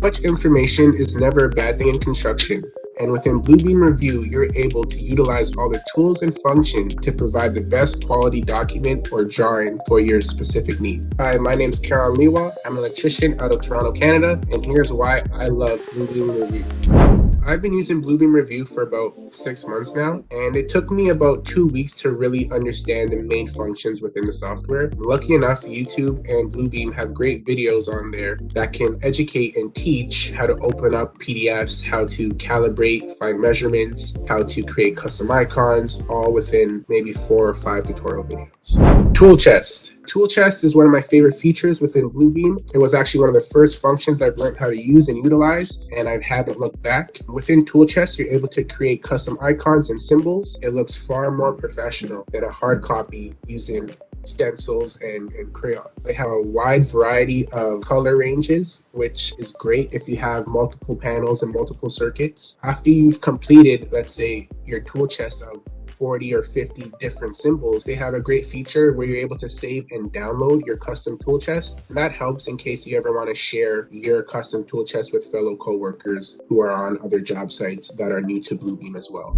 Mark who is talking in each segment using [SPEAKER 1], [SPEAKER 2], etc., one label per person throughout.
[SPEAKER 1] Much information is never a bad thing in construction, and within Bluebeam Revu, you're able to utilize all the tools and functions to provide the best quality document or drawing for your specific need. Hi, my name is Kaaron Lee-Wah. I'm an electrician out of Toronto, Canada, and here's why I love Bluebeam Revu. I've been using Bluebeam Revu for about 6 months now, and it took me about 2 weeks to really understand the main functions within the software. Lucky enough, YouTube and Bluebeam have great videos on there that can educate and teach how to open up PDFs, how to calibrate, find measurements, how to create custom icons, all within maybe 4 or 5 tutorial videos. Tool chest. Tool chest is one of my favorite features within Bluebeam. It was actually one of the first functions I've learned how to use and utilize, and I haven't looked back. Within tool chest, you're able to create custom icons and symbols. It looks far more professional than a hard copy using stencils and crayon. They have a wide variety of color ranges, which is great if you have multiple panels and multiple circuits. After you've completed, let's say, your tool chest of 40 or 50 different symbols, they have a great feature where you're able to save and download your custom tool chest. And that helps in case you ever want to share your custom tool chest with fellow coworkers who are on other job sites that are new to Bluebeam as well.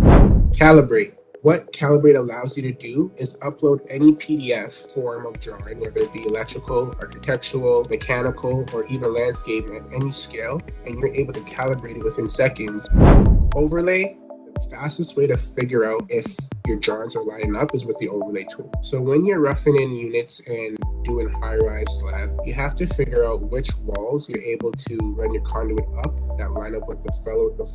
[SPEAKER 1] Calibrate. What Calibrate allows you to do is upload any PDF form of drawing, whether it be electrical, architectural, mechanical, or even landscape at any scale, and you're able to calibrate it within seconds. Overlay. The fastest way to figure out if your drawings are lining up is with the overlay tool. So when you're roughing in units and doing high-rise slab, you have to figure out which walls you're able to run your conduit up that line up with the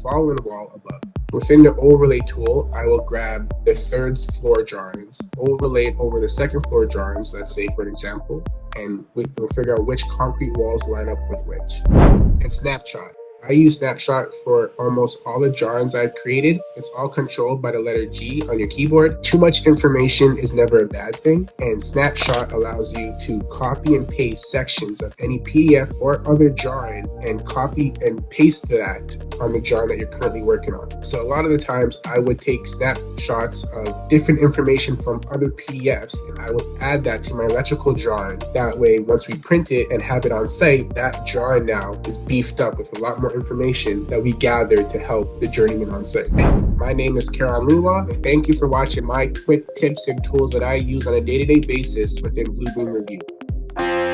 [SPEAKER 1] following wall above. Within the overlay tool, I will grab the third floor drawings, overlay it over the second floor drawings, let's say for an example, and we'll figure out which concrete walls line up with which. And snapshot. I use Snapshot for almost all the drawings I've created. It's all controlled by the letter G on your keyboard. Too much information is never a bad thing, and Snapshot allows you to copy and paste sections of any PDF or other drawing and copy and paste that on the drawing that you're currently working on. So a lot of the times I would take snapshots of different information from other PDFs and I would add that to my electrical drawing. That way, once we print it and have it on site, that drawing now is beefed up with a lot more information that we gathered to help the journeyman on site. My name is Kaaron Lee-Wah, and thank you for watching my quick tips and tools that I use on a day-to-day basis within Bluebeam Revu.